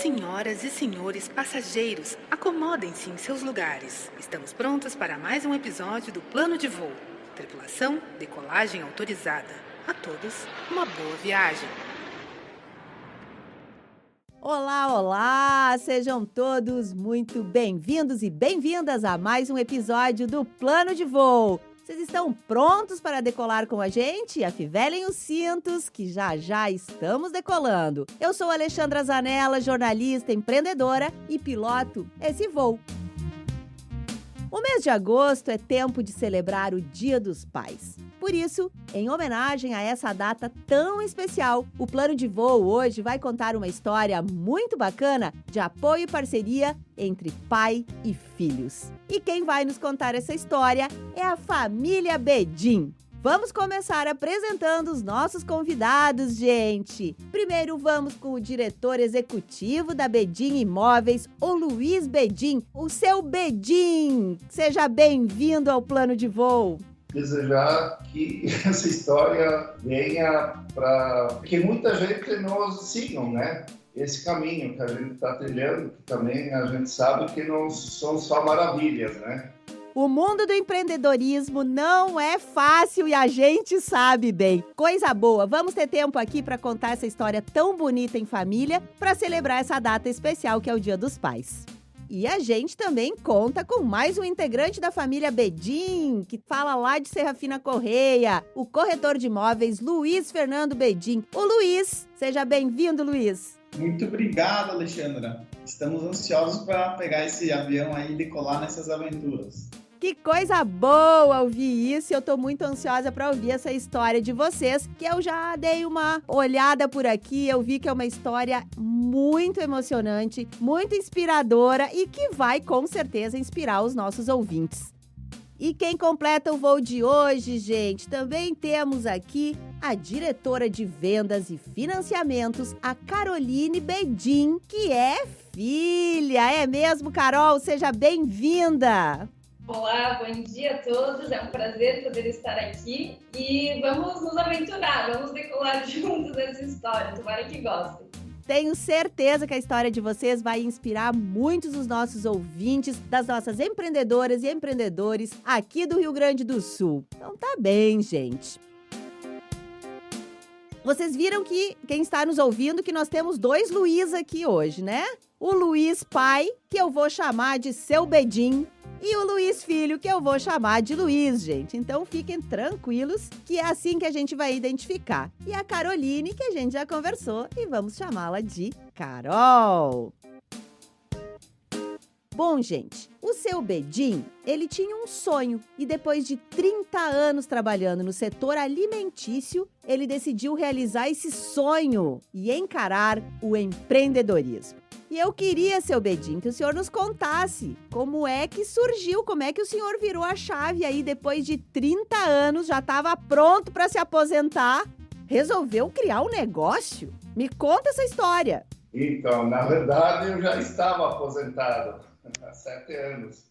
Senhoras e senhores passageiros, acomodem-se em seus lugares. Estamos prontos para mais um episódio do Plano de Voo. Tripulação, decolagem autorizada. A todos, uma boa viagem. Olá, olá! Sejam todos muito bem-vindos e bem-vindas a mais um episódio do Plano de Voo. Vocês estão prontos para decolar com a gente? Afivelem os cintos, que já estamos decolando. Eu sou Alexandra Zanella, jornalista, empreendedora e piloto esse voo. O mês de agosto é tempo de celebrar o Dia dos Pais. Por isso, em homenagem a essa data tão especial, o Plano de Voo hoje vai contar uma história muito bacana de apoio e parceria entre pai e filhos. E quem vai nos contar essa história é a família Bedin. Vamos começar apresentando os nossos convidados, gente. Primeiro vamos com o diretor executivo da Bedin Imóveis, o Luiz Bedin, o seu Bedin. Seja bem-vindo ao Plano de Voo. Desejar que essa história venha para que muita gente nos siga, né? Esse caminho que a gente está trilhando, que também a gente sabe que não são só maravilhas, né? O mundo do empreendedorismo não é fácil e a gente sabe bem. Coisa boa, vamos ter tempo aqui para contar essa história tão bonita em família para celebrar essa data especial que é o Dia dos Pais. E a gente também conta com mais um integrante da família Bedin, que fala lá de Serrafina Correia, o corretor de imóveis Luiz Fernando Bedin. O Luiz, seja bem-vindo, Luiz. Muito obrigado, Alexandra. Estamos ansiosos para pegar esse avião aí e decolar nessas aventuras. Que coisa boa ouvir isso, eu tô muito ansiosa para ouvir essa história de vocês, que eu já dei uma olhada por aqui, eu vi que é uma história muito emocionante, muito inspiradora e que vai com certeza inspirar os nossos ouvintes. E quem completa o voo de hoje, gente, também temos aqui a diretora de vendas e financiamentos, a Caroline Bedin, que é filha. É mesmo, Carol? Seja bem-vinda! Olá, bom dia a todos, é um prazer poder estar aqui e vamos nos aventurar, vamos decolar juntos essa história, tomara que gostem. Tenho certeza que a história de vocês vai inspirar muitos dos nossos ouvintes, das nossas empreendedoras e empreendedores aqui do Rio Grande do Sul. Então tá bem, gente. Vocês viram que quem está nos ouvindo que nós temos dois Luiz aqui hoje, né? O Luiz pai, que eu vou chamar de seu Bedin, e o Luiz filho, que eu vou chamar de Luiz, gente. Então fiquem tranquilos, que é assim que a gente vai identificar. E a Caroline, que a gente já conversou, e vamos chamá-la de Carol. Bom, gente, o seu Bedin, ele tinha um sonho e depois de 30 anos trabalhando no setor alimentício, ele decidiu realizar esse sonho e encarar o empreendedorismo. E eu queria, seu Bedin, que o senhor nos contasse como é que surgiu, como é que o senhor virou a chave aí depois de 30 anos, já estava pronto para se aposentar, resolveu criar um negócio? Me conta essa história. Então, na verdade, eu já estava aposentado há 7 anos,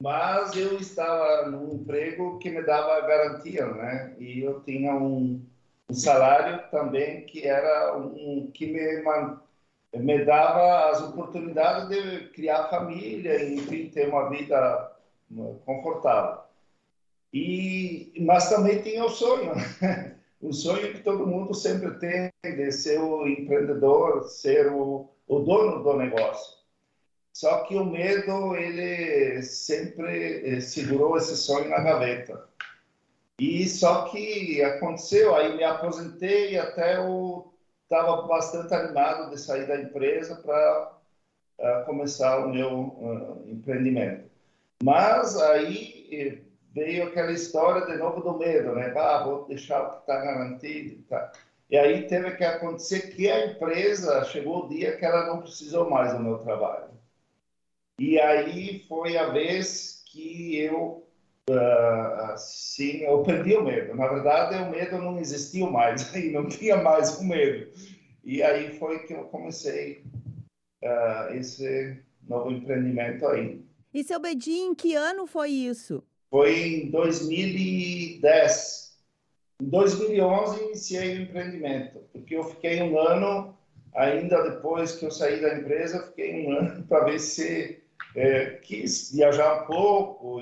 mas eu estava num emprego que me dava garantia, né? E eu tinha um salário também que era que me dava as oportunidades de criar família e, enfim, ter uma vida confortável. Mas também tinha o sonho, né? O sonho que todo mundo sempre tem de ser o empreendedor, ser o dono do negócio. Só que o medo, ele sempre segurou esse sonho na gaveta. E só que aconteceu, aí me aposentei e até estava bastante animado de sair da empresa para começar o meu empreendimento. Mas aí veio aquela história de novo do medo, né? Vou deixar o que está garantido. Tá. E aí teve que acontecer que a empresa, chegou o dia que ela não precisou mais do meu trabalho. E aí foi a vez que eu perdi o medo. Na verdade, o medo não existiu mais, e não tinha mais o medo. E aí foi que eu comecei esse novo empreendimento aí. E, seu Bedin, em que ano foi isso? Foi em 2010. Em 2011, iniciei o empreendimento, porque eu fiquei um ano ainda depois que eu saí da empresa, fiquei 1 ano para ver se quis viajar um pouco.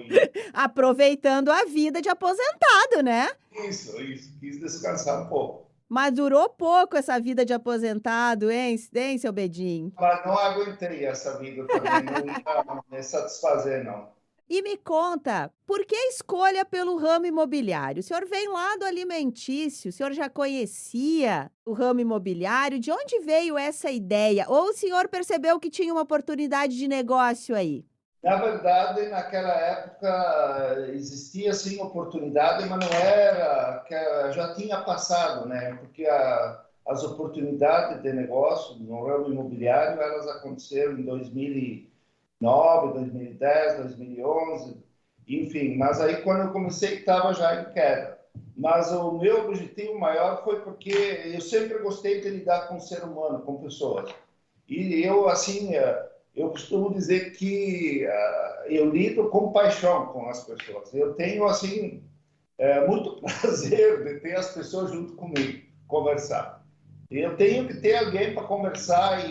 Aproveitando a vida de aposentado, né? Isso, quis descansar um pouco. Mas durou pouco essa vida de aposentado, hein, seu Bedin? Mas não aguentei essa vida também, não ia me satisfazer, não. E me conta, por que a escolha pelo ramo imobiliário? O senhor vem lá do alimentício, o senhor já conhecia o ramo imobiliário? De onde veio essa ideia? Ou o senhor percebeu que tinha uma oportunidade de negócio aí? Na verdade, naquela época existia sim oportunidade, mas não era, já tinha passado, né? Porque as oportunidades de negócio no ramo imobiliário, elas aconteceram em 2009, 2010, 2011, enfim. Mas aí quando eu comecei estava já em queda. Mas o meu objetivo maior foi porque eu sempre gostei de lidar com o ser humano, com pessoas. E eu, assim, eu costumo dizer que eu lido com paixão com as pessoas. Eu tenho, assim, muito prazer de ter as pessoas junto comigo, conversar. Eu tenho que ter alguém para conversar,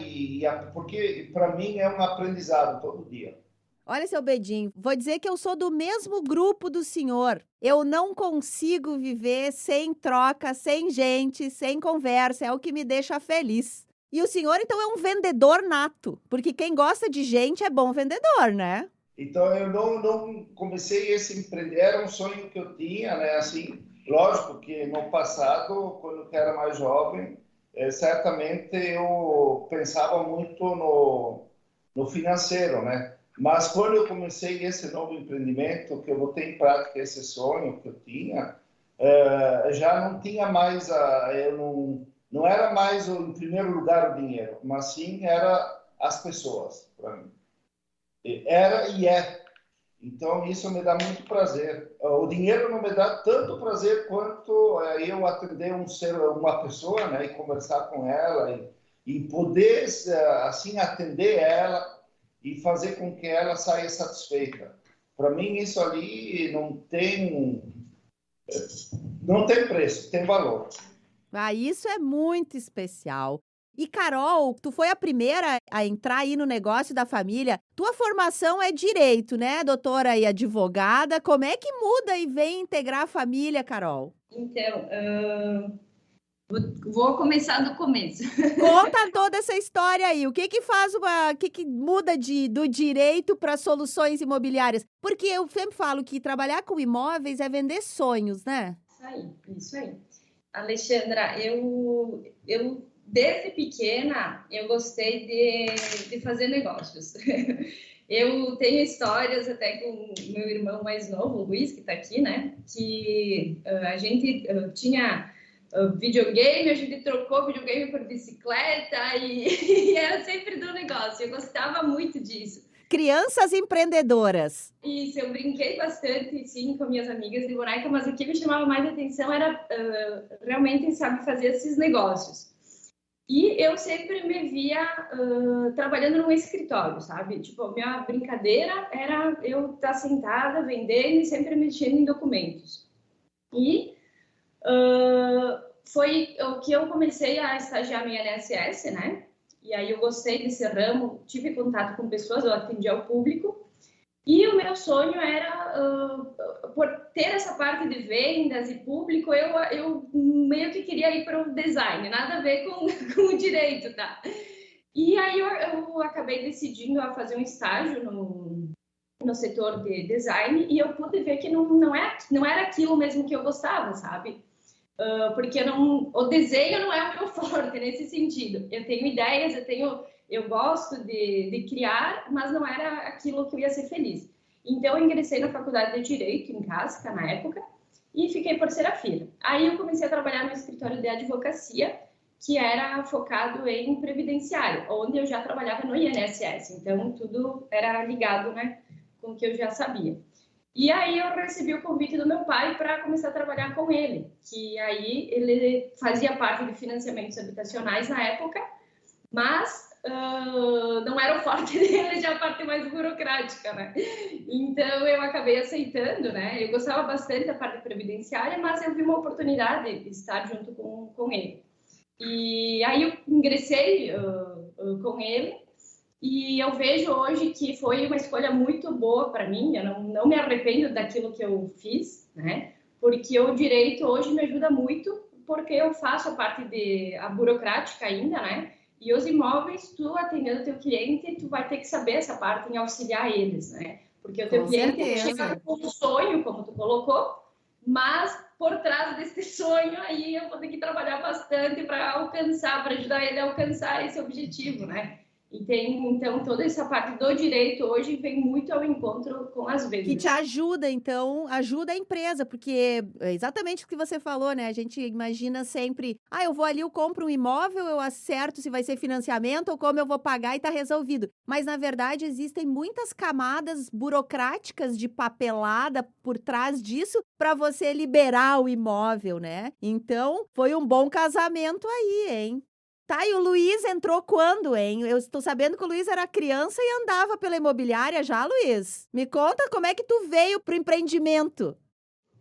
porque para mim é um aprendizado todo dia. Olha, seu Bedin, vou dizer que eu sou do mesmo grupo do senhor. Eu não consigo viver sem troca, sem gente, sem conversa. É o que me deixa feliz. E o senhor, então, é um vendedor nato, porque quem gosta de gente é bom vendedor, né? Então, eu não comecei esse empreender, era um sonho que eu tinha, né? Assim, lógico que no passado, quando eu era mais jovem, certamente eu pensava muito no financeiro, né? Mas quando eu comecei esse novo empreendimento, que eu botei em prática esse sonho que eu tinha, já não tinha mais, eu não era mais em primeiro lugar o dinheiro, mas sim era as pessoas para mim. Era e é. Então isso me dá muito prazer. O dinheiro não me dá tanto prazer quanto eu atender uma pessoa, né, e conversar com ela e poder assim atender ela e fazer com que ela saia satisfeita. Para mim isso ali não tem preço, tem valor. Ah, isso é muito especial. E Carol, tu foi a primeira a entrar aí no negócio da família. Tua formação é direito, né, doutora e advogada? Como é que muda e vem integrar a família, Carol? Então, vou começar do começo. Conta toda essa história aí. O que que muda do direito para soluções imobiliárias? Porque eu sempre falo que trabalhar com imóveis é vender sonhos, né? Isso aí. Alexandra, eu desde pequena eu gostei de fazer negócios. Eu tenho histórias até com meu irmão mais novo, o Luiz, que está aqui, né? Que a gente tinha videogame, a gente trocou videogame por bicicleta e era sempre do negócio. Eu gostava muito disso. Crianças empreendedoras. Isso, eu brinquei bastante, sim, com minhas amigas de boneca, mas o que me chamava mais atenção era realmente, sabe, fazer esses negócios. E eu sempre me via trabalhando num escritório, sabe? Tipo, minha brincadeira era eu estar sentada, vendendo e sempre mexendo em documentos. E foi o que eu comecei a estagiar no INSS, né? E aí eu gostei desse ramo, tive contato com pessoas, eu atendi ao público. E o meu sonho era, por ter essa parte de vendas e público, eu meio que queria ir para o design, nada a ver com o direito, tá? E aí eu acabei decidindo a fazer um estágio no setor de design e eu pude ver que não era aquilo mesmo que eu gostava, sabe? Porque o desenho não é o meu forte nesse sentido. Eu tenho ideias, eu gosto de criar, mas não era aquilo que eu ia ser feliz. Então, eu ingressei na faculdade de Direito, em Casca, na época, e fiquei por Serafina. Aí, eu comecei a trabalhar no escritório de advocacia, que era focado em previdenciário, onde eu já trabalhava no INSS. Então, tudo era ligado, né, com o que eu já sabia. E aí, eu recebi o convite do meu pai para começar a trabalhar com ele, que aí ele fazia parte de financiamentos habitacionais na época, mas não era o forte dele, já a parte mais burocrática, né? Então, eu acabei aceitando, né? Eu gostava bastante da parte previdenciária, mas eu vi uma oportunidade de estar junto com ele. E aí eu ingressei com ele e eu vejo hoje que foi uma escolha muito boa para mim. Eu não me arrependo daquilo que eu fiz, né? Porque o direito hoje me ajuda muito, porque eu faço a parte a burocrática ainda, né? E os imóveis, tu atendendo o teu cliente, tu vai ter que saber essa parte em auxiliar eles, né? Porque o teu Com cliente certeza. chega com um sonho, como tu colocou, mas por trás desse sonho aí eu vou ter que trabalhar bastante para ajudar ele a alcançar esse objetivo, né? Então, toda essa parte do direito hoje vem muito ao encontro com as vendas. Que te ajuda, então, ajuda a empresa, porque é exatamente o que você falou, né? A gente imagina sempre, eu vou ali, eu compro um imóvel, eu acerto se vai ser financiamento ou como eu vou pagar e tá resolvido. Mas, na verdade, existem muitas camadas burocráticas de papelada por trás disso para você liberar o imóvel, né? Então, foi um bom casamento aí, hein? Tá, e o Luiz entrou quando, hein? Eu estou sabendo que o Luiz era criança e andava pela imobiliária já, Luiz. Me conta como é que tu veio pro empreendimento.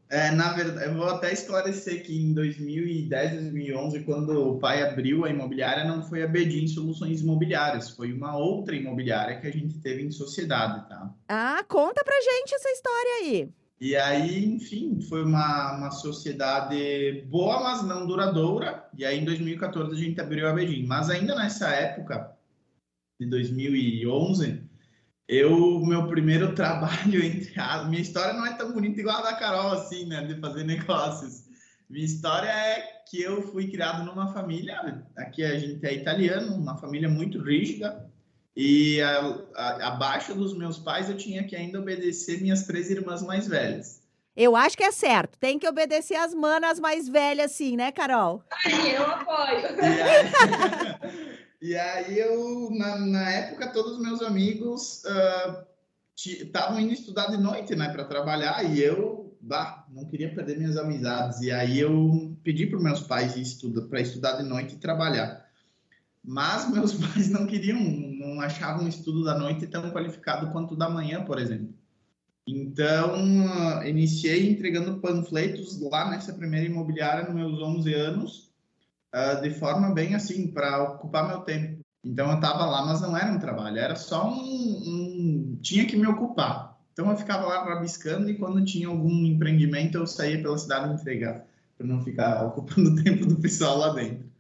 Na verdade, eu vou até esclarecer que em 2010, 2011, quando o pai abriu a imobiliária, não foi a Bedin Soluções Imobiliárias, foi uma outra imobiliária que a gente teve em sociedade, tá? Conta pra gente essa história aí. E aí, enfim, foi uma sociedade boa, mas não duradoura. E aí, em 2014, a gente abriu a Bedin. Mas ainda nessa época, de 2011, meu primeiro trabalho, minha história não é tão bonita igual a da Carol, assim, né, de fazer negócios. Minha história é que eu fui criado numa família, aqui a gente é italiano, uma família muito rígida, e abaixo dos meus pais eu tinha que ainda obedecer minhas 3 irmãs mais velhas. Eu acho que é certo, tem que obedecer as manas mais velhas, sim, né, Carol? Aí, eu apoio. E aí na época, todos os meus amigos estavam indo estudar de noite, né, para trabalhar, e eu não queria perder minhas amizades. E aí eu pedi para os meus pais para estudar de noite e trabalhar. Mas meus pais não queriam, não achavam o estudo da noite tão qualificado quanto o da manhã, por exemplo. Então, iniciei entregando panfletos lá nessa primeira imobiliária nos meus 11 anos, de forma bem assim, para ocupar meu tempo. Então, eu estava lá, mas não era um trabalho, era só tinha que me ocupar. Então, eu ficava lá rabiscando e quando tinha algum empreendimento, eu saía pela cidade entregar, para não ficar ocupando o tempo do pessoal lá dentro.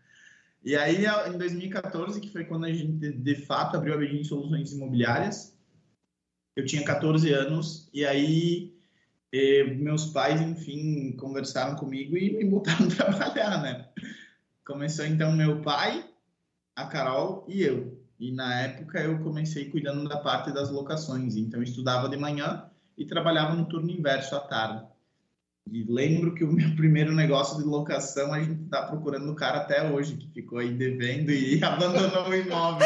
E aí, em 2014, que foi quando a gente, de fato, abriu a Bedin Soluções Imobiliárias, eu tinha 14 anos, e aí meus pais, enfim, conversaram comigo e me botaram a trabalhar, né? Começou, então, meu pai, a Carol e eu. E, na época, eu comecei cuidando da parte das locações. Então, eu estudava de manhã e trabalhava no turno inverso à tarde. E lembro que o meu primeiro negócio de locação, a gente está procurando o cara até hoje, que ficou aí devendo e abandonou o imóvel.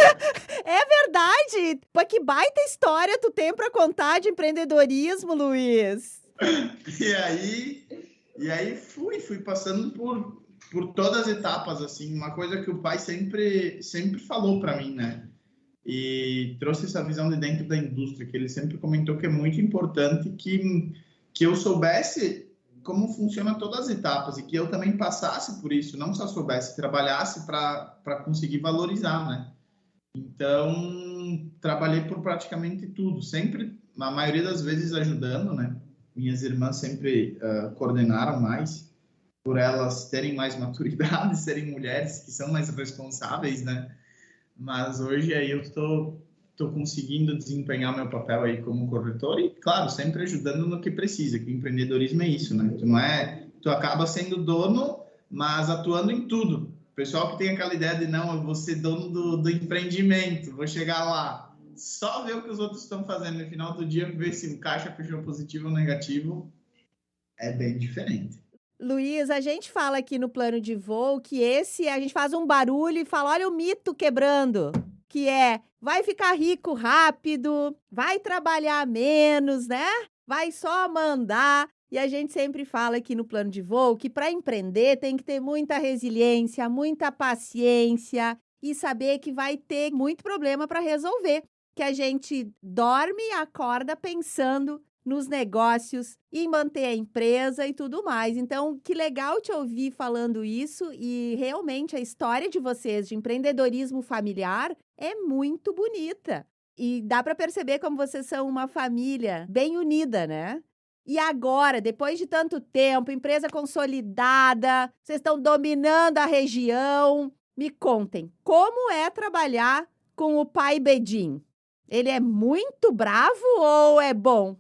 É verdade! Pô, que baita história tu tem para contar de empreendedorismo, Luiz. E aí fui passando por todas as etapas, assim, uma coisa que o pai sempre falou para mim, né? E trouxe essa visão de dentro da indústria, que ele sempre comentou que é muito importante que eu soubesse como funciona todas as etapas e que eu também passasse por isso, não só soubesse, trabalhasse para conseguir valorizar, né? Então, trabalhei por praticamente tudo, sempre, na maioria das vezes, ajudando, né? Minhas irmãs sempre coordenaram mais, por elas terem mais maturidade, serem mulheres que são mais responsáveis, né? Mas hoje aí eu estou conseguindo desempenhar meu papel aí como corretor e, claro, sempre ajudando no que precisa, que o empreendedorismo é isso, né? Tu acaba sendo dono, mas atuando em tudo. O pessoal que tem aquela ideia de, não, eu vou ser dono do empreendimento, vou chegar lá, só ver o que os outros estão fazendo no final do dia, ver se o caixa fechou positivo ou negativo, é bem diferente. Luiz, a gente fala aqui no Plano de Voo que a gente faz um barulho e fala, olha o mito quebrando, que vai ficar rico rápido, vai trabalhar menos, né? Vai só mandar. E a gente sempre fala aqui no Plano de Voo que para empreender tem que ter muita resiliência, muita paciência e saber que vai ter muito problema para resolver. Que a gente dorme e acorda pensando nos negócios, em manter a empresa e tudo mais. Então, que legal te ouvir falando isso e realmente a história de vocês de empreendedorismo familiar é muito bonita. E dá para perceber como vocês são uma família bem unida, né? E agora, depois de tanto tempo, empresa consolidada, vocês estão dominando a região. Me contem, como é trabalhar com o pai Bedim? Ele é muito bravo ou é bom?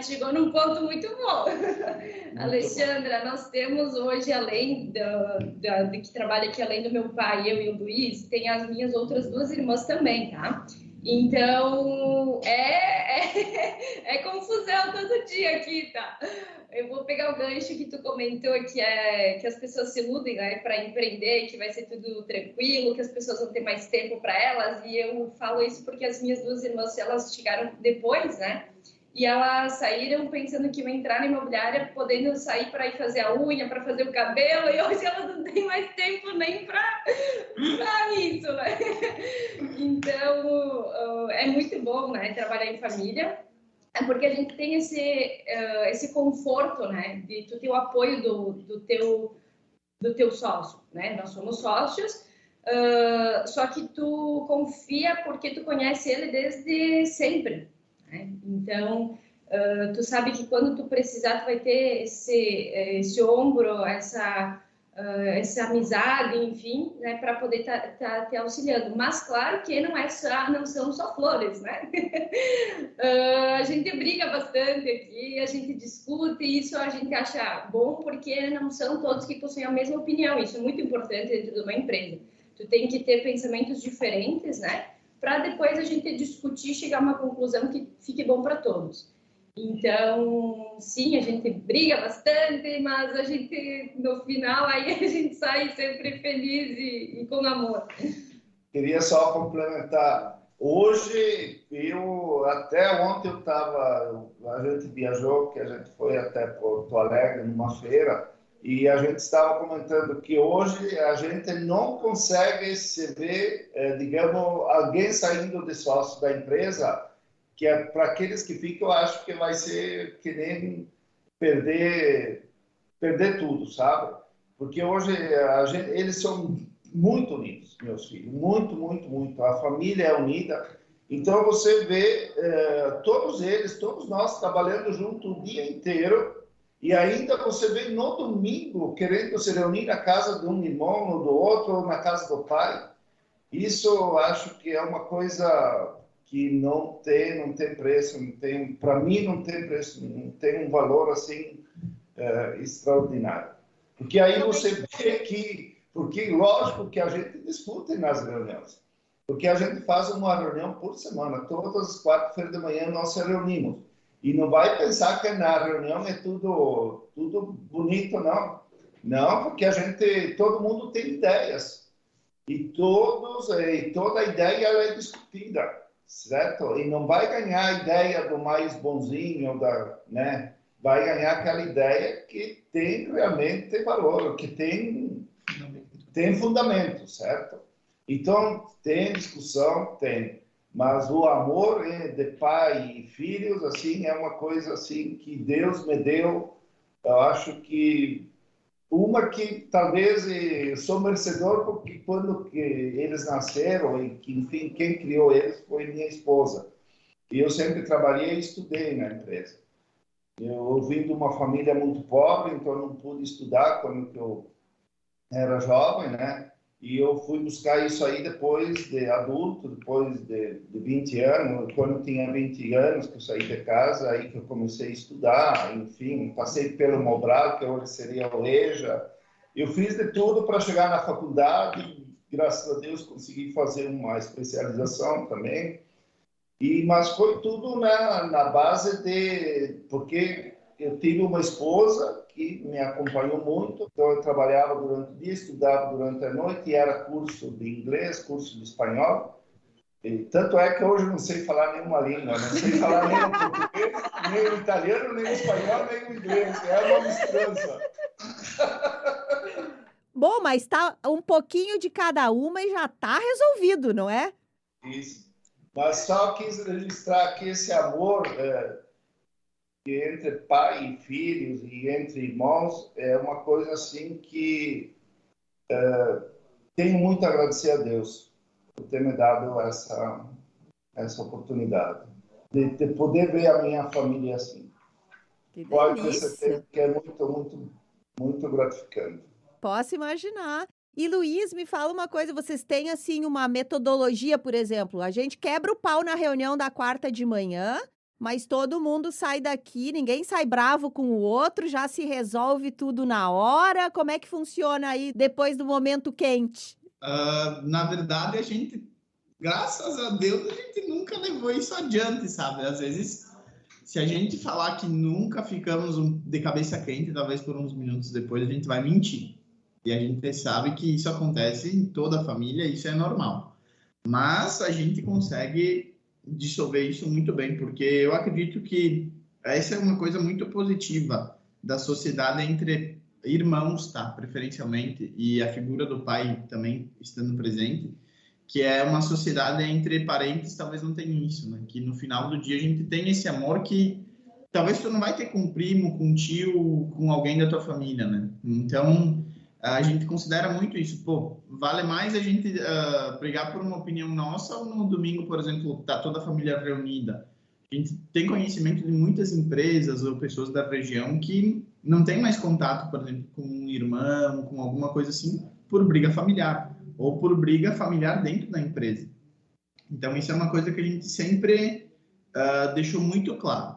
Chegou num ponto muito bom. Alexandra, nós temos hoje, além de que trabalha aqui, além do meu pai, eu e o Luiz, tem as minhas outras 2 irmãs também, tá? Então, é confusão todo dia aqui, tá? Eu vou pegar o gancho que tu comentou, que as pessoas se iludem, né, para empreender, que vai ser tudo tranquilo, que as pessoas vão ter mais tempo para elas, e eu falo isso porque as minhas 2 irmãs, elas chegaram depois, né? E elas saíram pensando que iam entrar na imobiliária, podendo sair para ir fazer a unha, para fazer o cabelo, e hoje elas não têm mais tempo nem para isso, né? Então, é muito bom, né, trabalhar em família, porque a gente tem esse conforto, né, de tu ter o apoio do teu sócio, né? Nós somos sócios, só que tu confia porque tu conhece ele desde sempre. Então, tu sabe que quando tu precisar, tu vai ter esse ombro, essa amizade, enfim, né, para poder tá te auxiliando. Mas, claro que não são só flores, né? A gente briga bastante aqui, a gente discute, e isso a gente acha bom, porque não são todos que possuem a mesma opinião. Isso é muito importante dentro de uma empresa. Tu tem que ter pensamentos diferentes, né? Para depois a gente discutir e chegar a uma conclusão que fique bom para todos. Então, sim, a gente briga bastante, mas a gente, no final, aí a gente sai sempre feliz e com amor. Queria só complementar. Hoje, até ontem a gente viajou, que a gente foi até Porto Alegre, numa feira, e a gente estava comentando que hoje a gente não consegue se ver, digamos, alguém saindo de sócio da empresa, que é para aqueles que ficam, eu acho que vai ser que nem perder tudo, sabe? Porque hoje eles são muito unidos, meus filhos, muito, muito, muito. A família é unida. Então você vê todos nós trabalhando junto o dia inteiro. E ainda você vê no domingo querendo se reunir na casa de um irmão ou do outro, ou na casa do pai. Isso eu acho que é uma coisa que não tem preço, para mim não tem preço, não tem um valor assim extraordinário. Porque aí você vê porque lógico que a gente discute nas reuniões, porque a gente faz uma reunião por semana, todas as 4h da manhã nós se reunimos. E não vai pensar que na reunião é tudo bonito, não. Não, porque todo mundo tem ideias. E toda ideia é discutida, certo? E não vai ganhar a ideia do mais bonzinho, né? Vai ganhar aquela ideia que tem realmente valor, que tem fundamento, certo? Então, tem discussão, tem. Mas o amor de pai e filhos, assim, é uma coisa assim que Deus me deu. Eu acho que talvez eu sou merecedor, porque quando que eles nasceram e que, enfim, quem criou eles foi minha esposa. E eu sempre trabalhei e estudei na empresa. Eu vim de uma família muito pobre, então não pude estudar quando eu era jovem, né? E eu fui buscar isso aí depois de adulto, depois de 20 anos, quando eu tinha 20 anos que eu saí de casa, aí que eu comecei a estudar, enfim, passei pelo Mobral, que hoje seria o EJA. Eu fiz de tudo para chegar na faculdade, graças a Deus consegui fazer uma especialização também, mas foi tudo na base porque eu tive uma esposa que me acompanhou muito, então eu trabalhava durante o dia, estudava durante a noite, e era curso de inglês, curso de espanhol. E tanto é que hoje eu não sei falar nenhuma língua, não sei falar nem o português, nem o italiano, nem o espanhol, nem o inglês. É uma misturança. Bom, mas tá um pouquinho de cada uma e já tá resolvido, não é? Isso. Mas só quis registrar que esse amor entre pai e filhos e entre irmãos é uma coisa assim que tenho muito a agradecer a Deus por ter me dado essa oportunidade de poder ver a minha família assim. Que Pode ter delícia. certeza que é muito, muito, muito gratificante. Posso imaginar. E Luiz, me fala uma coisa, vocês têm assim uma metodologia, por exemplo, a gente quebra o pau na reunião da quarta de manhã, mas todo mundo sai daqui, ninguém sai bravo com o outro, já se resolve tudo na hora. Como é que funciona aí depois do momento quente? Na verdade, a gente, graças a Deus, a gente nunca levou isso adiante, sabe? Às vezes, se a gente falar que nunca ficamos de cabeça quente, talvez por uns minutos depois, a gente vai mentir. E a gente sabe que isso acontece em toda a família, isso é normal. Mas a gente consegue dissolver isso muito bem, porque eu acredito que essa é uma coisa muito positiva da sociedade entre irmãos, tá? Preferencialmente, e a figura do pai também estando presente, que é uma sociedade entre parentes, talvez não tenha isso, né? Que no final do dia a gente tem esse amor que talvez tu não vai ter com um primo, com um tio, com alguém da tua família, né? Então, a gente considera muito isso. Pô, vale mais a gente brigar por uma opinião nossa ou no domingo, por exemplo, tá toda a família reunida. A gente tem conhecimento de muitas empresas ou pessoas da região que não tem mais contato, por exemplo, com um irmão, com alguma coisa assim, por briga familiar ou por briga familiar dentro da empresa. Então, isso é uma coisa que a gente sempre deixou muito claro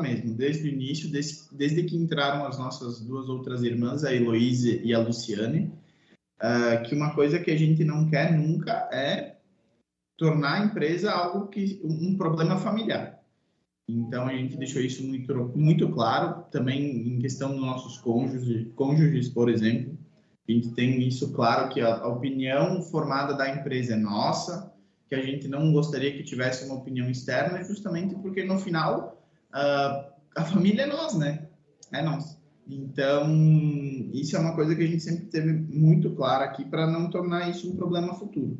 mesmo, desde o início, desde que entraram as nossas duas outras irmãs, a Heloísa e a Luciane, que uma coisa que a gente não quer nunca é tornar a empresa algo um problema familiar. Então, a gente deixou isso muito, muito claro, também em questão dos nossos cônjuges, por exemplo. A gente tem isso claro, que a opinião formada da empresa é nossa, que a gente não gostaria que tivesse uma opinião externa, justamente porque, no final, a família é nós, né? É nós. Então, isso é uma coisa que a gente sempre teve muito claro aqui, para não tornar isso um problema futuro.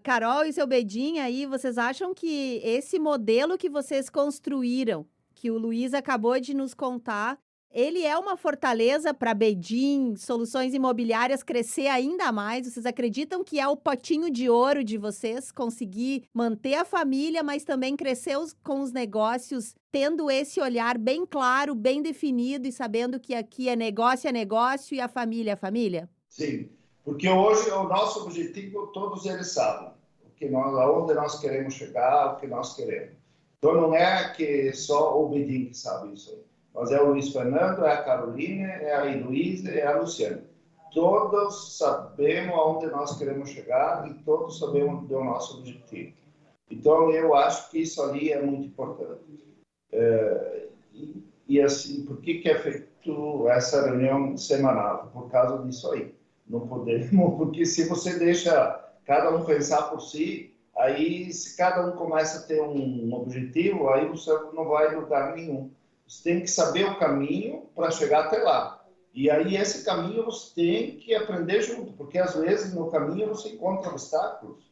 Carol e seu Bedinho aí, vocês acham que esse modelo que vocês construíram, que o Luiz acabou de nos contar, ele é uma fortaleza para Bedin, Soluções Imobiliárias crescer ainda mais? Vocês acreditam que é o potinho de ouro de vocês conseguir manter a família, mas também crescer com os negócios, tendo esse olhar bem claro, bem definido e sabendo que aqui é negócio e a família é a família? Sim, porque hoje o nosso objetivo, todos eles sabem, aonde nós queremos chegar, o que nós queremos. Então não é que só o Bedin que sabe isso aí. Mas é o Luiz Fernando, é a Carolina, é a Heloísa, é a Luciana. Todos sabemos aonde nós queremos chegar e todos sabemos do nosso objetivo. Então, eu acho que isso ali é muito importante. E assim, por que é feito essa reunião semanal? Por causa disso aí. Não podemos, porque se você deixa cada um pensar por si, aí se cada um começa a ter um objetivo, aí você não vai a lugar nenhum. Você tem que saber o caminho para chegar até lá. E aí, esse caminho você tem que aprender junto, porque às vezes no caminho você encontra obstáculos.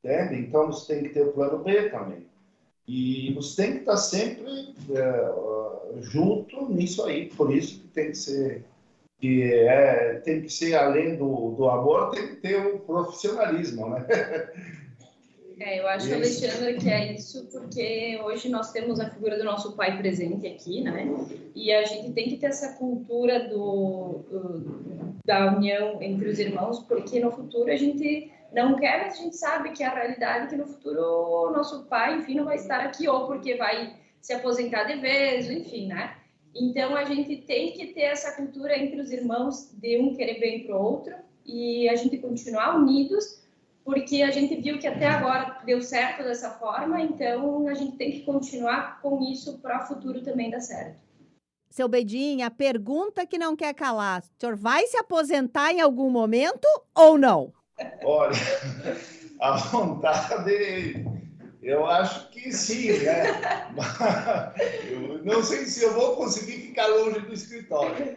Entende? Então, você tem que ter o plano B também. E você tem que estar sempre junto nisso aí. Por isso que tem que ser além do amor, tem que ter o profissionalismo, né? Eu acho, Alexandre, que é isso, porque hoje nós temos a figura do nosso pai presente aqui, né? E a gente tem que ter essa cultura da união entre os irmãos, porque no futuro a gente não quer, mas a gente sabe que a realidade é que no futuro o nosso pai, enfim, não vai estar aqui, ou porque vai se aposentar de vez, enfim, né? Então, a gente tem que ter essa cultura entre os irmãos de um querer bem para o outro e a gente continuar unidos, porque a gente viu que até agora deu certo dessa forma, então a gente tem que continuar com isso para o futuro também dar certo. Seu Bedinho, a pergunta que não quer calar, o senhor vai se aposentar em algum momento ou não? Olha, a vontade, eu acho que sim, né? Eu não sei se eu vou conseguir ficar longe do escritório,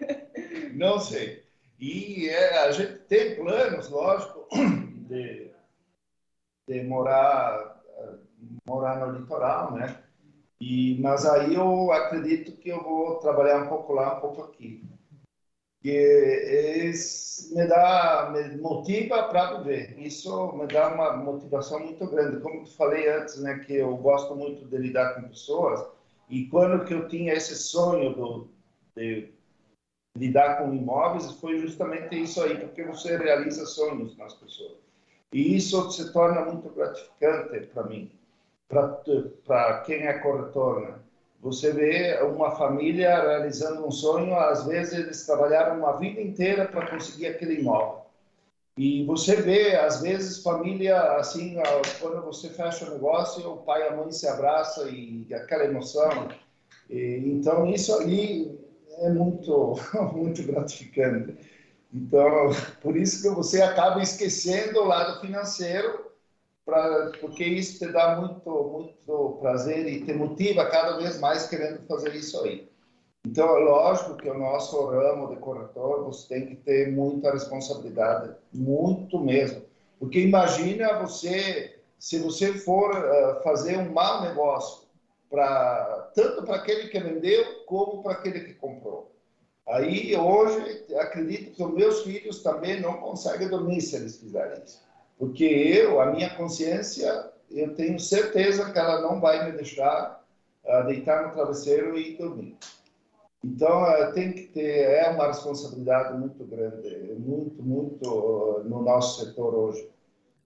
não sei. E a gente tem planos, lógico, de morar morar no litoral, né? Mas aí eu acredito que eu vou trabalhar um pouco lá, um pouco aqui. Que me motiva para viver. Isso me dá uma motivação muito grande. Como eu falei antes, né, que eu gosto muito de lidar com pessoas, e quando que eu tinha esse sonho de lidar com imóveis, foi justamente isso aí, porque você realiza sonhos nas pessoas. E isso se torna muito gratificante para mim, para quem é corretor, né? Você vê uma família realizando um sonho, às vezes eles trabalharam uma vida inteira para conseguir aquele imóvel. E você vê, às vezes, família, assim, quando você fecha o negócio, o pai e a mãe se abraçam e aquela emoção. Então, isso ali é muito, muito gratificante. Então, por isso que você acaba esquecendo o lado financeiro, porque isso te dá muito, muito prazer e te motiva cada vez mais querendo fazer isso aí. Então, é lógico que o nosso ramo de corretor, você tem que ter muita responsabilidade, muito mesmo. Porque imagina você, se você for fazer um mau negócio, tanto para aquele que vendeu, como para aquele que comprou. Aí, hoje, acredito que os meus filhos também não conseguem dormir se eles fizerem isso. Porque a minha consciência, eu tenho certeza que ela não vai me deixar deitar no travesseiro e dormir. Então, tem que ter, uma responsabilidade muito grande, muito, muito no nosso setor hoje.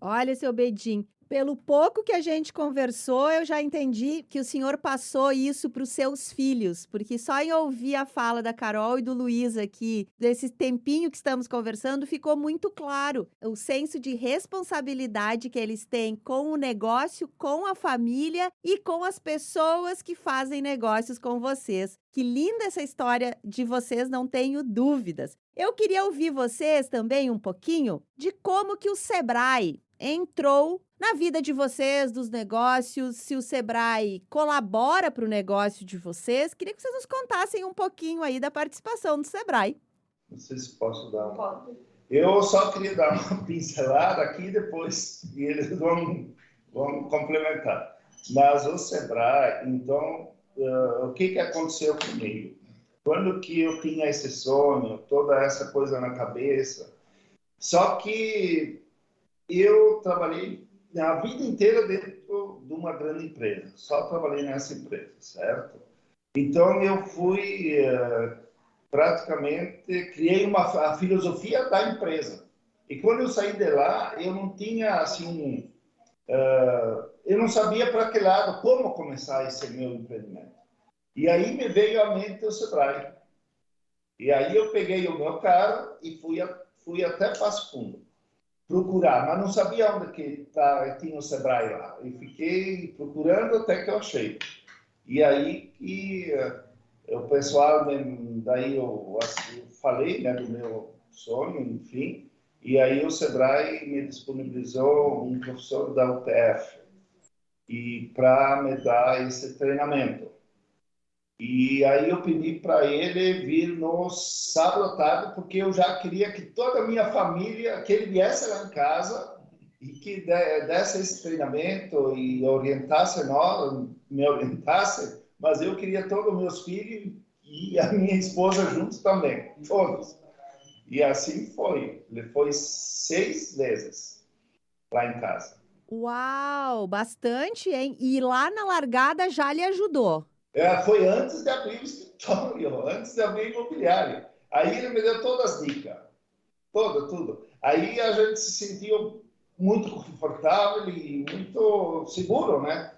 Olha, seu Bedim, pelo pouco que a gente conversou, eu já entendi que o senhor passou isso para os seus filhos, porque só em ouvir a fala da Carol e do Luiz aqui, desse tempinho que estamos conversando, ficou muito claro o senso de responsabilidade que eles têm com o negócio, com a família e com as pessoas que fazem negócios com vocês. Que linda essa história de vocês, não tenho dúvidas. Eu queria ouvir vocês também um pouquinho de como que o Sebrae entrou na vida de vocês, dos negócios, se o Sebrae colabora para o negócio de vocês. Queria que vocês nos contassem um pouquinho aí da participação do Sebrae. Não sei se posso dar uma... Eu só queria dar uma pincelada aqui depois, e eles vão complementar. Mas o Sebrae, então, o que aconteceu comigo? Quando que eu tinha esse sonho, toda essa coisa na cabeça, só que eu trabalhei a vida inteira dentro de uma grande empresa, só trabalhei nessa empresa, certo? Então eu fui, praticamente, criei a filosofia da empresa. E quando eu saí de lá, eu não tinha, assim, eu não sabia para que lado, como começar esse meu empreendimento. E aí me veio à mente o Sebrae. E aí eu peguei o meu carro e fui até Passo Fundo procurar, mas não sabia onde que tinha o Sebrae lá. E fiquei procurando até que eu achei. E aí que o pessoal, daí eu falei, né, do meu sonho, enfim, e aí o Sebrae me disponibilizou um professor da UTF para me dar esse treinamento. E aí eu pedi para ele vir no sábado à tarde, porque eu já queria que toda a minha família, que ele viesse lá em casa e que desse esse treinamento e orientasse me orientasse, mas eu queria todos os meus filhos e a minha esposa juntos também, todos. E assim foi. Ele foi 6 vezes lá em casa. Uau, bastante, hein? E lá na largada já lhe ajudou. Foi antes de abrir o escritório, antes de abrir o imobiliário. Aí ele me deu todas as dicas, tudo. Aí a gente se sentiu muito confortável e muito seguro, né?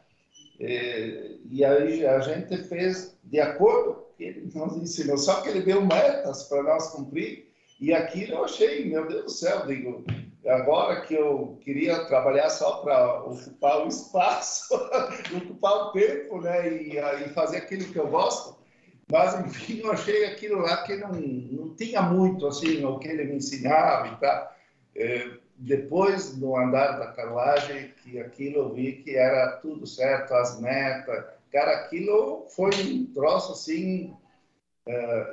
E aí a gente fez de acordo com o que ele nos ensinou. Só que ele deu metas para nós cumprir e aquilo eu achei, meu Deus do céu, digo, agora que eu queria trabalhar só para ocupar o espaço, ocupar o tempo, né, e fazer aquilo que eu gosto, mas enfim, eu achei aquilo lá que não tinha muito assim o que ele me ensinava e tal. Depois, no andar da carruagem, que aquilo eu vi que era tudo certo, as metas, cara, aquilo foi um troço assim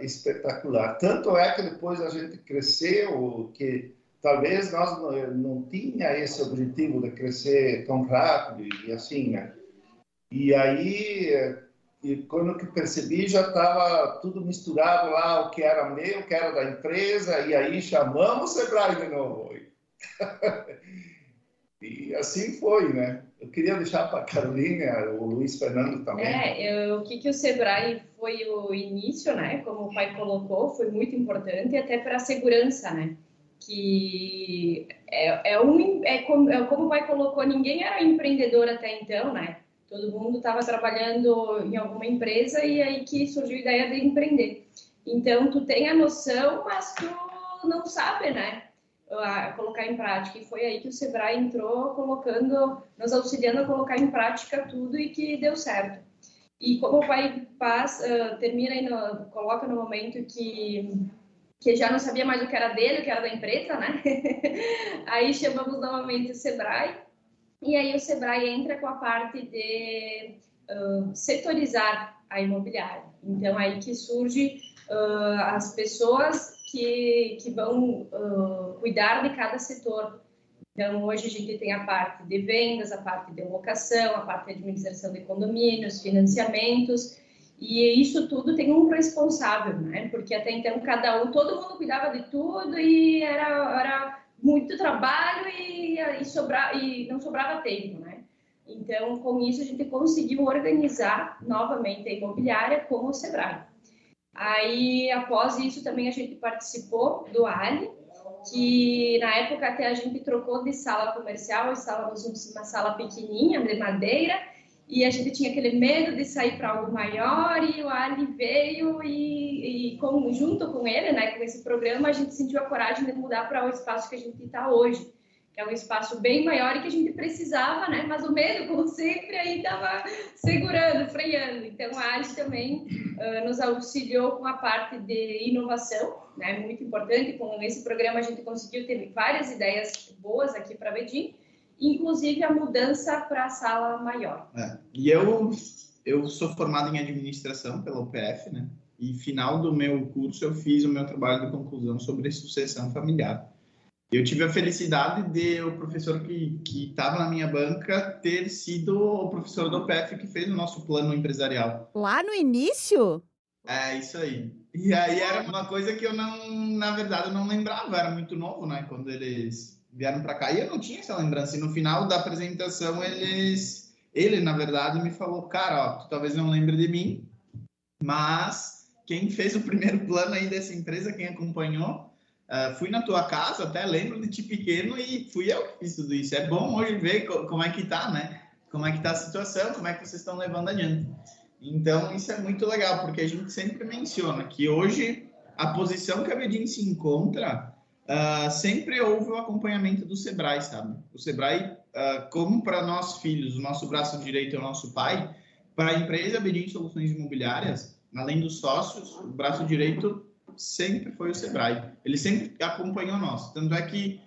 espetacular. Tanto é que depois a gente cresceu, que talvez nós não tinha esse objetivo de crescer tão rápido e assim, né? E aí, quando eu percebi, já estava tudo misturado lá, o que era meu, o que era da empresa, e aí chamamos o Sebrae de novo. E assim foi, né? Eu queria deixar para a Carolina, o Luiz Fernando também. O que o Sebrae foi o início, né? Como o pai colocou, foi muito importante até para a segurança, né? Que como o pai colocou, ninguém era empreendedor até então, né? Todo mundo estava trabalhando em alguma empresa e aí que surgiu a ideia de empreender. Então, tu tem a noção, mas tu não sabe, né? Colocar em prática. E foi aí que o Sebrae entrou nos auxiliando a colocar em prática tudo e que deu certo. E como o pai termina e coloca no momento que já não sabia mais o que era dele, o que era da empresa, né? Aí chamamos novamente o Sebrae. E aí o Sebrae entra com a parte de setorizar a imobiliária. Então, aí que surge as pessoas que vão cuidar de cada setor. Então, hoje a gente tem a parte de vendas, a parte de locação, a parte de administração de condomínios, financiamentos, e isso tudo tem um responsável, né? Porque até então todo mundo cuidava de tudo e era muito trabalho e não sobrava tempo, né? Então, com isso, a gente conseguiu organizar novamente a imobiliária com o Sebrae. Aí, após isso, também a gente participou do ALI, que na época até a gente trocou de sala comercial, estávamos numa sala pequenininha, de madeira, e a gente tinha aquele medo de sair para algo maior, e o Ali veio junto com ele, né, com esse programa, a gente sentiu a coragem de mudar para o espaço que a gente está hoje, que é um espaço bem maior e que a gente precisava, né, mas o medo, como sempre, aí estava segurando, freando. Então, a Ali também nos auxiliou com a parte de inovação, né, muito importante. Com esse programa, a gente conseguiu ter várias ideias boas aqui para Bedim, inclusive a mudança para a sala maior. E eu sou formado em administração pela UPF, né? E final do meu curso eu fiz o meu trabalho de conclusão sobre sucessão familiar. Eu tive a felicidade de o professor que estava na minha banca ter sido o professor da UPF que fez o nosso plano empresarial. Lá no início? É, isso aí. E aí era uma coisa que eu na verdade, eu não lembrava, era muito novo, né? Quando eles vieram para cá e eu não tinha essa lembrança. E no final da apresentação, ele, na verdade, me falou, cara, ó, tu talvez não lembre de mim, mas quem fez o primeiro plano aí dessa empresa, quem acompanhou, fui na tua casa, até lembro de ti pequeno e fui eu que fiz tudo isso. É bom hoje ver como é que tá, né? Como é que tá a situação, como é que vocês estão levando adiante. Então, isso é muito legal, porque a gente sempre menciona que hoje a posição que a Bedim se encontra, sempre houve o acompanhamento do Sebrae, sabe? O Sebrae, como para nós filhos, o nosso braço direito é o nosso pai, para a empresa Bedim Soluções Imobiliárias, além dos sócios, o braço direito sempre foi o Sebrae. Ele sempre acompanhou nós. Tanto é que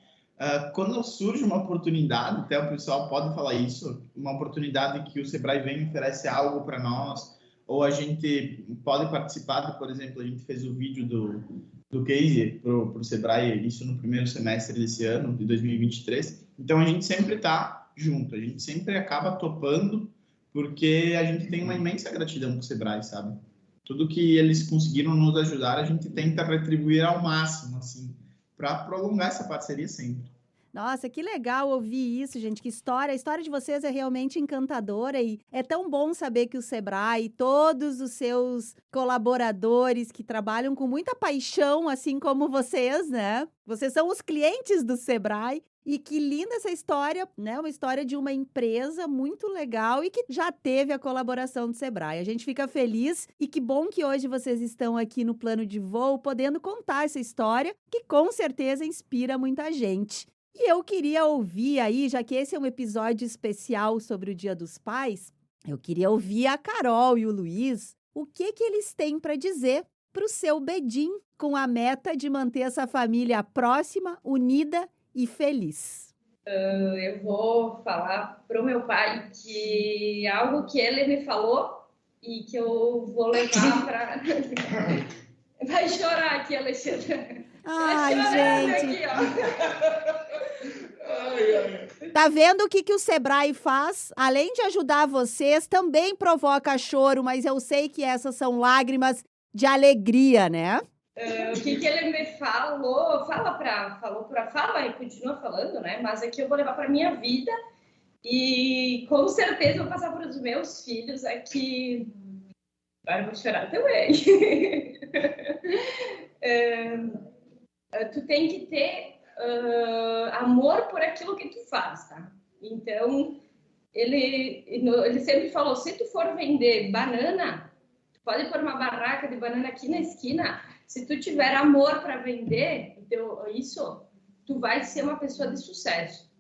quando surge uma oportunidade, até o pessoal pode falar isso, uma oportunidade que o Sebrae vem e oferece algo para nós, ou a gente pode participar, por exemplo, a gente fez o vídeo do case para o Sebrae, isso no primeiro semestre desse ano, de 2023. Então, a gente sempre está junto, a gente sempre acaba topando, porque a gente tem uma imensa gratidão para o Sebrae, sabe? Tudo que eles conseguiram nos ajudar, a gente tenta retribuir ao máximo, assim, para prolongar essa parceria sempre. Nossa, que legal ouvir isso, gente. Que história! A história de vocês é realmente encantadora e é tão bom saber que o Sebrae e todos os seus colaboradores que trabalham com muita paixão, assim como vocês, né? Vocês são os clientes do Sebrae. E que linda essa história, né? Uma história de uma empresa muito legal e que já teve a colaboração do Sebrae. A gente fica feliz e que bom que hoje vocês estão aqui no Plano de Voo podendo contar essa história que com certeza inspira muita gente. E eu queria ouvir aí, já que esse é um episódio especial sobre o Dia dos Pais, eu queria ouvir a Carol e o Luiz, o que eles têm para dizer para o seu Bedim com a meta de manter essa família próxima, unida e feliz. Eu vou falar para o meu pai que algo que ele me falou e que eu vou levar para... Vai chorar aqui, Alexandre. Ai, gente. Aqui, ó. Tá vendo o que o Sebrae faz? Além de ajudar vocês, também provoca choro, mas eu sei que essas são lágrimas de alegria, né? O que ele me falou, fala e continua falando, né? Mas aqui eu vou levar para minha vida e com certeza eu vou passar para os meus filhos aqui. Agora eu vou chorar também. Tu tem que ter amor por aquilo que tu faz, tá? Então, ele sempre falou, se tu for vender banana, tu pode pôr uma barraca de banana aqui na esquina, se tu tiver amor para vender, então, tu vai ser uma pessoa de sucesso.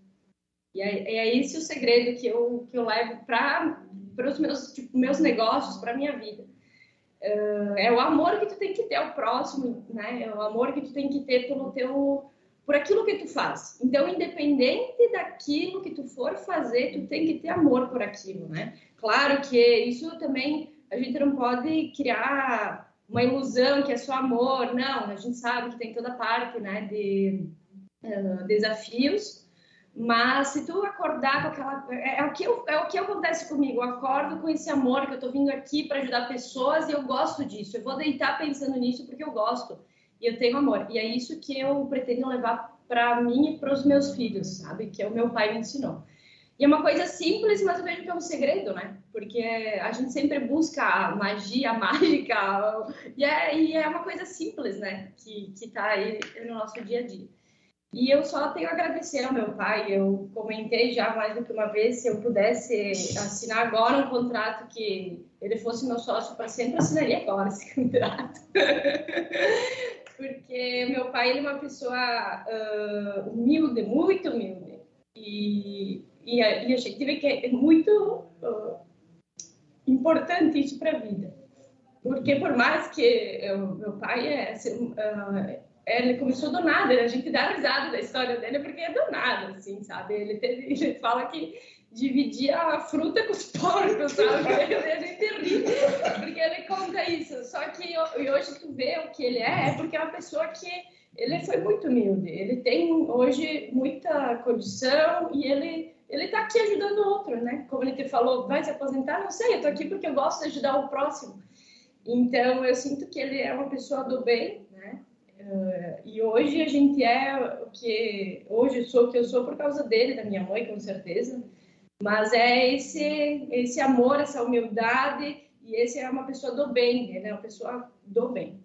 E é esse o segredo que eu levo para os meus negócios, para a minha vida. É o amor que tu tem que ter ao próximo, né? É o amor que tu tem que ter por aquilo que tu faz. Então, independente daquilo que tu for fazer, tu tem que ter amor por aquilo, né? Claro que isso também, a gente não pode criar uma ilusão que é só amor. Não, a gente sabe que tem toda parte, né, de desafios. Mas se tu acordar com aquela... É o que acontece comigo. Eu acordo com esse amor que eu tô vindo aqui para ajudar pessoas e eu gosto disso. Eu vou deitar pensando nisso porque eu gosto. E eu tenho amor. E é isso que eu pretendo levar para mim e para os meus filhos, sabe? Que é o meu pai me ensinou. E é uma coisa simples, mas eu vejo que é um segredo, né? Porque a gente sempre busca a magia, mágica. E é uma coisa simples, né? Que tá aí no nosso dia a dia. E eu só tenho a agradecer ao meu pai. Eu comentei já mais do que uma vez, se eu pudesse assinar agora um contrato que ele fosse meu sócio para sempre, eu assinaria agora esse contrato. Porque meu pai, ele é uma pessoa humilde, muito humilde. E a gente vê que é muito importante isso para a vida. Porque por mais que meu pai ele começou do nada, a gente dá risada da história dele porque é do nada, assim, sabe? Ele fala que dividia a fruta com os porcos, sabe? E a gente ri, porque ele conta isso. Só que hoje tu vê o que ele é porque é uma pessoa que ele foi muito humilde. Ele tem hoje muita condição e ele tá aqui ajudando o outro, né? Como ele te falou, vai se aposentar? Não sei, eu tô aqui porque eu gosto de ajudar o próximo. Então, eu sinto que ele é uma pessoa do bem, né? E hoje a gente hoje eu sou o que eu sou por causa dele, da minha mãe, com certeza. Mas é esse amor, essa humildade, e esse é uma pessoa do bem, né? Uma pessoa do bem.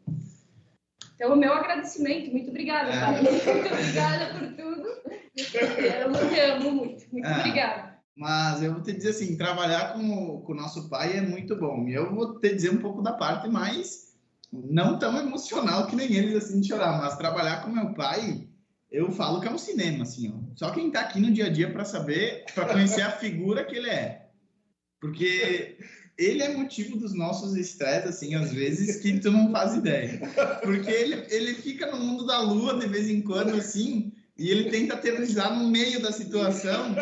Então, o meu agradecimento, muito obrigada, pai. Muito obrigada por tudo. Eu te amo muito. Muito obrigada. Mas eu vou te dizer assim, trabalhar com o nosso pai é muito bom. E eu vou te dizer um pouco da parte mais não tão emocional que nem eles, assim, de chorar. Mas trabalhar com meu pai, eu falo que é um cinema, assim, ó. Só quem tá aqui no dia a dia para saber, para conhecer a figura que ele é. Porque ele é motivo dos nossos estresses, assim, às vezes, que tu não faz ideia. Porque ele fica no mundo da lua de vez em quando, assim, e ele tenta aterrissar no meio da situação.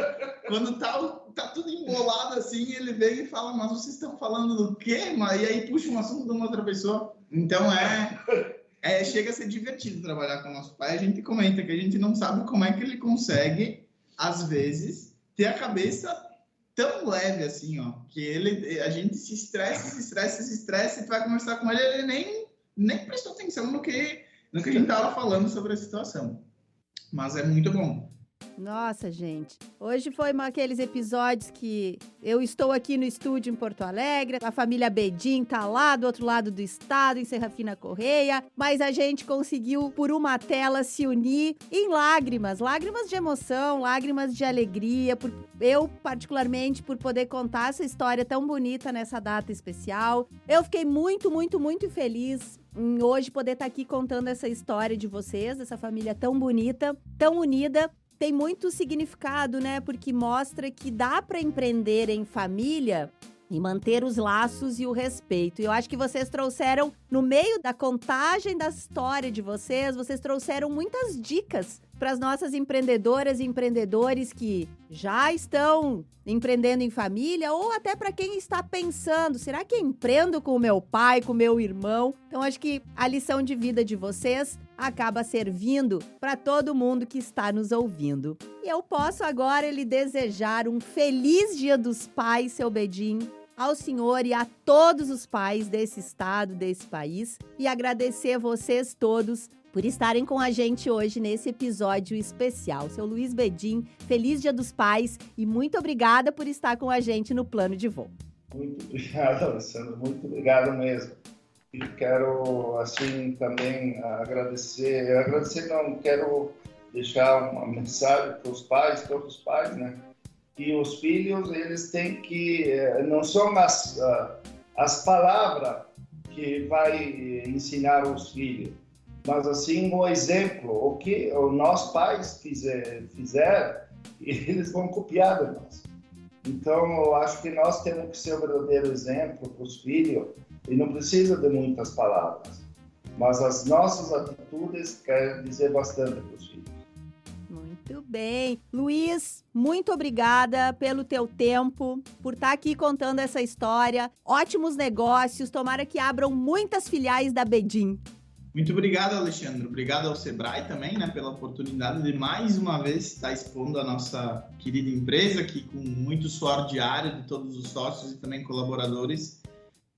Quando tá tudo embolado, assim, ele vem e fala, mas vocês estão falando do quê? E aí puxa um assunto de uma outra pessoa. Então, chega a ser divertido trabalhar com o nosso pai. A gente comenta que a gente não sabe como é que ele consegue, às vezes, ter a cabeça tão leve assim, ó, que a gente se estressa, e tu vai conversar com ele nem prestou atenção no que a gente tava falando sobre a situação. Mas é muito bom. Nossa, gente. Hoje foi aqueles episódios que eu estou aqui no estúdio em Porto Alegre, a família Bedin tá lá do outro lado do estado, em Serrafina Correia, mas a gente conseguiu, por uma tela, se unir em lágrimas de emoção, lágrimas de alegria, eu, particularmente, por poder contar essa história tão bonita nessa data especial. Eu fiquei muito, muito, muito feliz em hoje poder estar aqui contando essa história de vocês, dessa família tão bonita, tão unida. Tem muito significado, né? Porque mostra que dá para empreender em família e manter os laços e o respeito. E eu acho que vocês trouxeram, no meio da contagem da história de vocês trouxeram muitas dicas para as nossas empreendedoras e empreendedores que já estão empreendendo em família ou até para quem está pensando, será que eu empreendo com o meu pai, com o meu irmão? Então, acho que a lição de vida de vocês acaba servindo para todo mundo que está nos ouvindo. E eu posso agora lhe desejar um feliz Dia dos Pais, seu Bedim, ao senhor e a todos os pais desse estado, desse país, e agradecer vocês todos por estarem com a gente hoje nesse episódio especial. Seu Luiz Bedim, feliz Dia dos Pais e muito obrigada por estar com a gente no Plano de Voo. Muito obrigado, Alessandro, muito obrigado mesmo. E quero, assim, também agradecer não, quero deixar uma mensagem para os pais, todos os pais, né? Que os filhos, eles têm que, não são as palavras que vai ensinar os filhos, mas assim o exemplo, o que os nossos pais fizer, eles vão copiar de nós. Então, eu acho que nós temos que ser o verdadeiro exemplo para os filhos, e não precisa de muitas palavras, mas as nossas atitudes querem dizer bastante para os filhos. Muito bem. Luiz, muito obrigada pelo teu tempo, por estar aqui contando essa história. Ótimos negócios, tomara que abram muitas filiais da Bedim. Muito obrigado, Alexandre. Obrigado ao Sebrae também, né, pela oportunidade de mais uma vez estar expondo a nossa querida empresa, aqui com muito suor diário de todos os sócios e também colaboradores.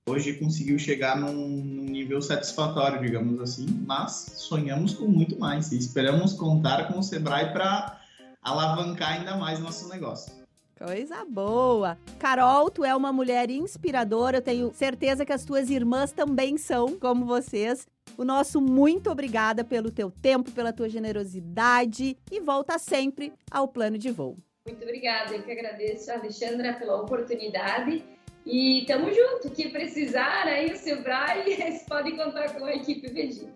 Hoje conseguiu chegar num nível satisfatório, digamos assim, mas sonhamos com muito mais e esperamos contar com o Sebrae para alavancar ainda mais nosso negócio. Coisa boa! Carol, tu é uma mulher inspiradora, eu tenho certeza que as tuas irmãs também são, como vocês. O nosso muito obrigada pelo teu tempo, pela tua generosidade e volta sempre ao Plano de Voo. Muito obrigada, eu que agradeço, Alexandra, pela oportunidade. E tamo junto, que precisar aí o Sebrae, vocês podem contar com a equipe Bedim.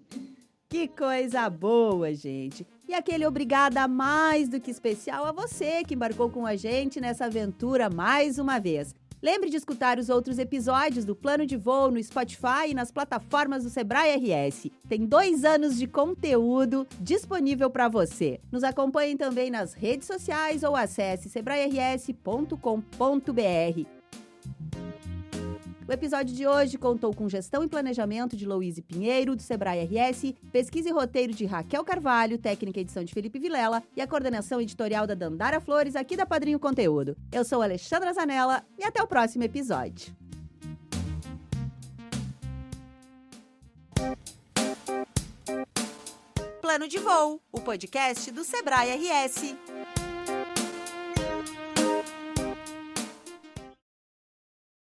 Que coisa boa, gente! E aquele obrigada mais do que especial a você que embarcou com a gente nessa aventura mais uma vez. Lembre de escutar os outros episódios do Plano de Voo no Spotify e nas plataformas do Sebrae RS. Tem 2 anos de conteúdo disponível para você. Nos acompanhem também nas redes sociais ou acesse sebrae-rs.com.br. O episódio de hoje contou com gestão e planejamento de Louise Pinheiro, do Sebrae RS, pesquisa e roteiro de Raquel Carvalho, técnica e edição de Felipe Vilela e a coordenação editorial da Dandara Flores, aqui da Padrinho Conteúdo. Eu sou Alexandra Zanella e até o próximo episódio. Plano de Voo, o podcast do Sebrae RS.